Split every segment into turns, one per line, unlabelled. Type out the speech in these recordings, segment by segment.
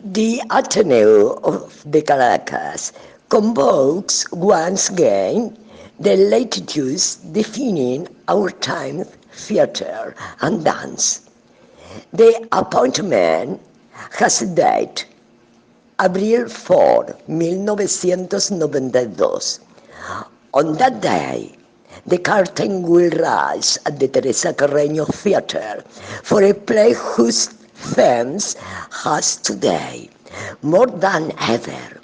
The Ateneo of the Caracas convokes once again the latitudes defining our time, theatre and dance. The appointment has a date, Abril 4, 1992. On that day, the curtain will rise at the Teresa Carreño Theatre for a play whose themes has today, more than ever,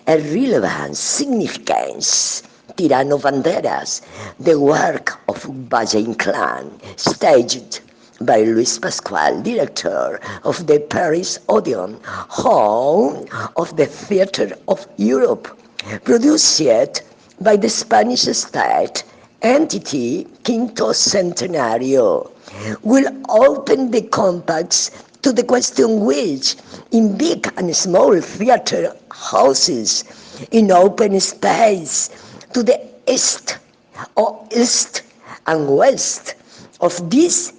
a relevant significance. Tirano Banderas, the work of Valle Inclán, staged by Luis Pascual, director of the Paris Odeon, home of the Theatre of Europe, produced by the Spanish state entity Quinto Centenario, will open the compacts to the question which, in big and small theatre houses, in open space, to the east and west of this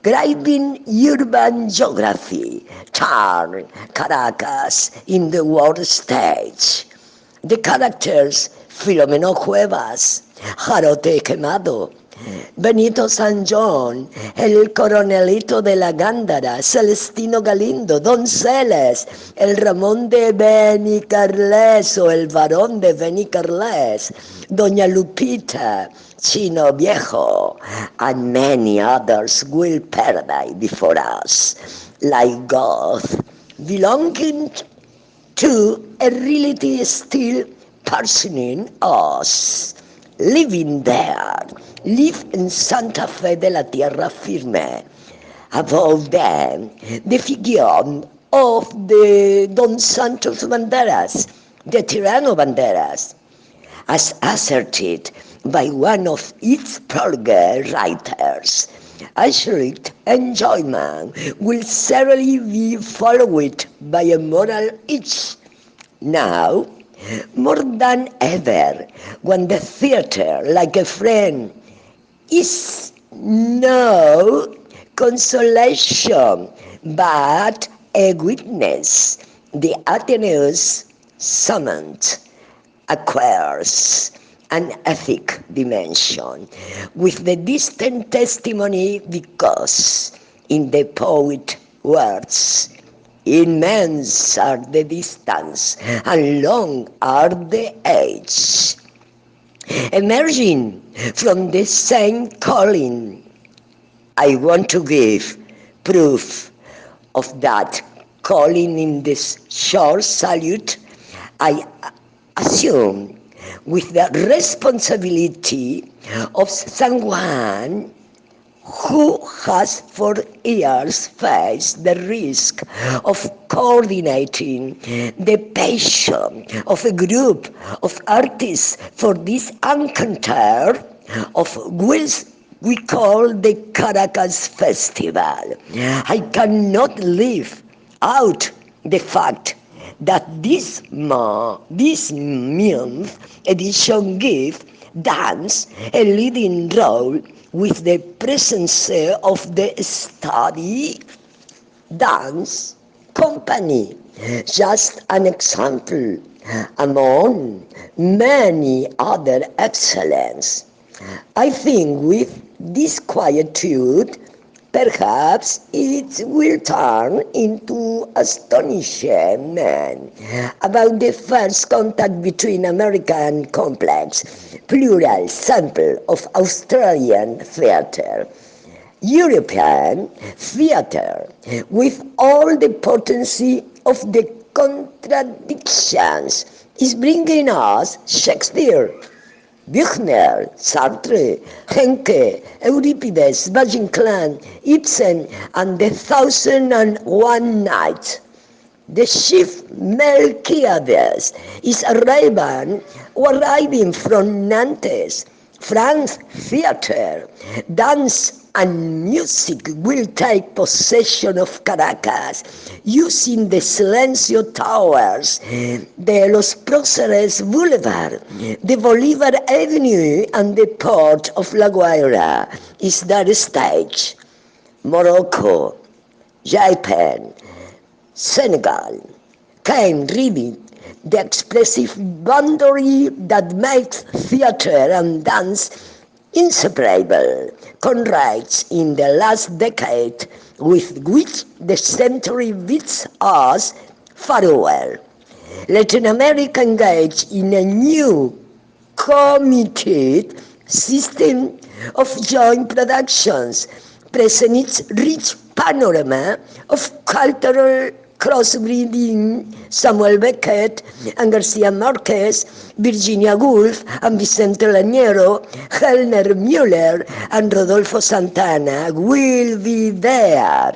driving urban geography, turn Caracas in the world stage. The characters Filomeno Cuevas, Jarote Quemado, Benito San John, el Coronelito de la Gándara, Celestino Galindo, Donceles, el Ramón de Benicarles o el Varón de Benicarles, Doña Lupita, Chino Viejo, and many others will paradise before us, like God, belonging to a reality still personing us. Living there, live in Santa Fe de la Tierra Firme. Above them, the figure of the Don Santos Banderas, the Tirano Banderas, as asserted by one of its prologue writers. Absolute enjoyment will certainly be followed by a moral itch. Now, more than ever, when the theatre, like a friend, is no consolation but a witness, the Athenaeus summoned acquires an ethic dimension with the distant testimony because, in the poet words, immense are the distance and long are the age. Emerging from the same calling, I want to give proof of that calling in this short salute. I assume with the responsibility of someone who has for years faced the risk of coordinating the passion of a group of artists for this encounter of which we call the Caracas Festival. I cannot leave out the fact that this month edition gives dance a leading role with the presence of the study dance company. Just an example among many other excellence. I think with this quietude, perhaps it will turn into astonishment about the first contact between American complex, plural sample of Australian theatre, European theatre, with all the potency of the contradictions, is bringing us Shakespeare, Buchner, Sartre, Henke, Euripides, Valle-Inclán, Ibsen, and the 1001 Nights. The chief Melquiades is arriving from Nantes. France theatre, dance and music will take possession of Caracas using the Silencio Towers, the Los Próceres Boulevard, the Bolivar Avenue and the port of La Guaira is their stage. Morocco, Japan, Senegal, can read the expressive boundary that makes theater and dance inseparable, contrasts in the last decade with which the century bids us farewell. Latin America engaged in a new committed system of joint productions, present its rich panorama of cultural crossbreeding. Samuel Beckett and Garcia Marquez, Virginia Woolf and Vicente Leñero, Helner Müller and Rodolfo Santana will be there.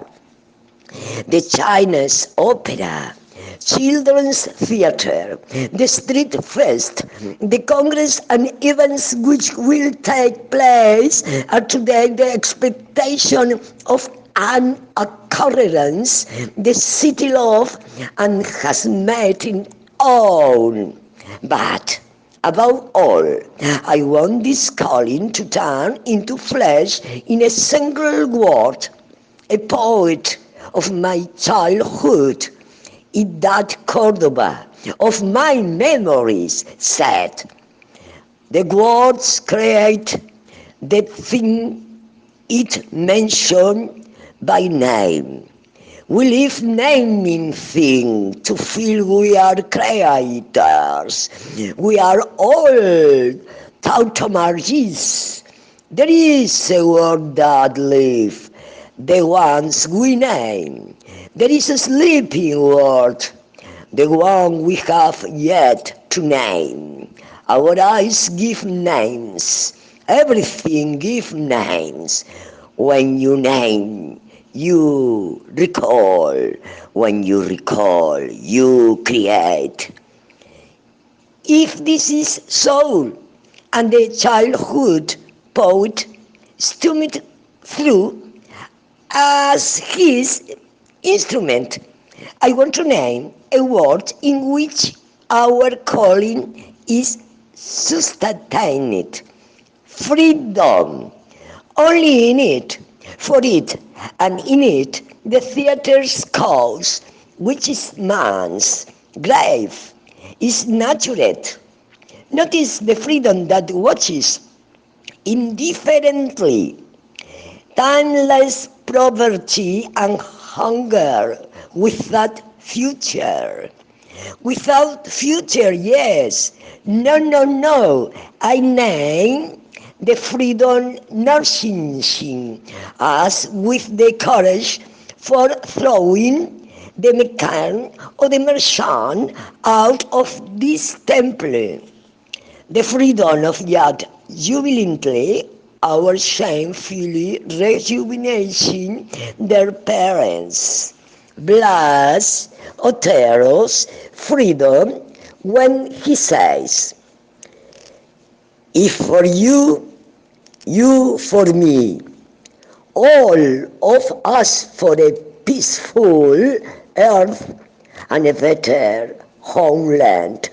The Chinese Opera, Children's Theatre, the Street Fest, the Congress and events which will take place are today the expectation of an occurrence the city loves and has made its own. But above all, I want this calling to turn into flesh in a single word. A poet of my childhood, in that Cordoba of my memories, said, the words create the thing it mentioned by name. We leave naming things to feel we are creators. We are all tautologies. There is a word that lives, the ones we name. There is a sleeping word, the one we have yet to name. Our eyes give names. Everything gives names. When you name, you recall. When you recall, you create. If this is so, and the childhood poet stumbled through as his instrument, I want to name a word in which our calling is sustained. Freedom. Only in it, for it, and in it, the theater's cause, which is man's grave, is nurtured. Notice the freedom that watches indifferently timeless poverty and hunger without future. Without future, yes. No. I name the freedom nourishing us with the courage for throwing the mechan or the merchant out of this temple. The freedom of yet jubilantly our shamefully rejuvenating their parents. Blas Otero's freedom when he says, if for you, you for me, all of us for a peaceful earth and a better homeland.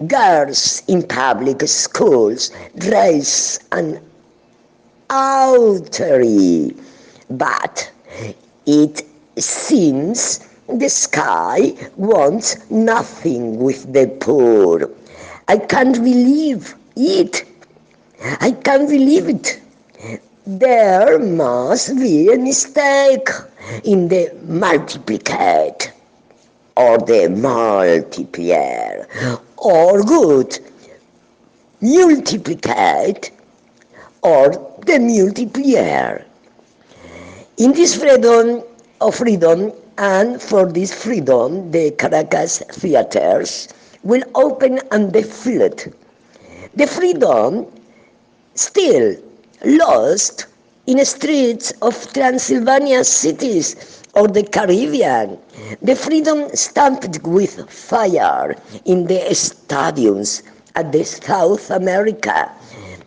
Girls in public schools raise an outre, but it seems the sky wants nothing with the poor. I can't believe it. I can't believe it. There must be a mistake in the multiplicate or the multiplier or good multiplicate or the multiplier. In this freedom and for this freedom, the Caracas theaters will open and be filled. The freedom still lost in the streets of Transylvania cities or the Caribbean. The freedom stamped with fire in the stadiums at the South America.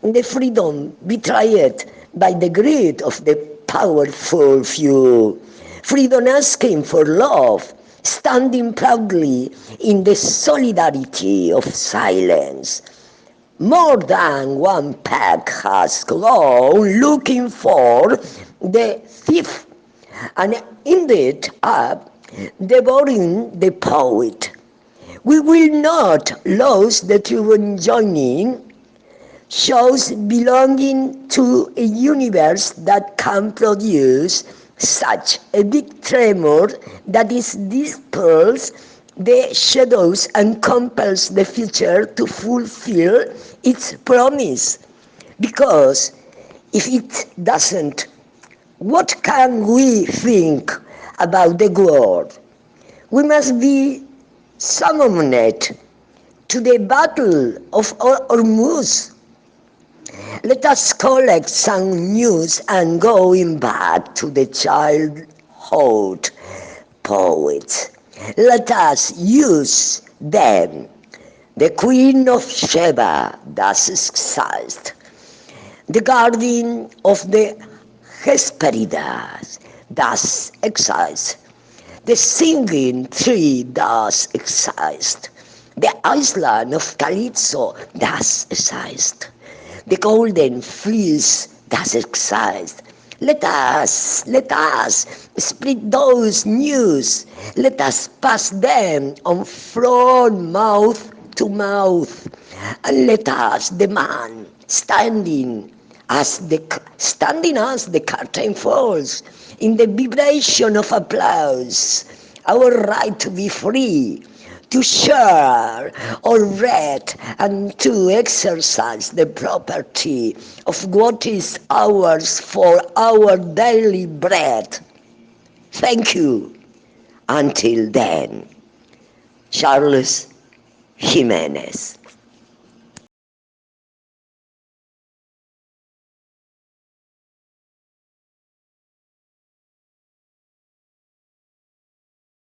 The freedom betrayed by the greed of the powerful few. Freedom asking for love, standing proudly in the solidarity of silence. More than one pack has gone looking for the thief, and ended up devouring the poet. We will not lose the true joining shows belonging to a universe that can produce such a big tremor that it dispels the shadows and compels the future to fulfill its promise. Because if it doesn't, what can we think about the world? We must be summoned to the battle of Hormuz. Let us collect some news and going back to the childhood poets. Let us use them. The Queen of Sheba does exist. The Guardian of the Hesperides does exist. The singing tree does exist. The island of Calypso does exist. The golden fleece does exist. Let us spread those news. Let us pass them on from mouth to mouth. And let us demand, standing as the curtain falls, in the vibration of applause, our right to be free, to share or read, and to exercise the property of what is ours for our daily bread. Thank you. Until then, Carlos Giménez.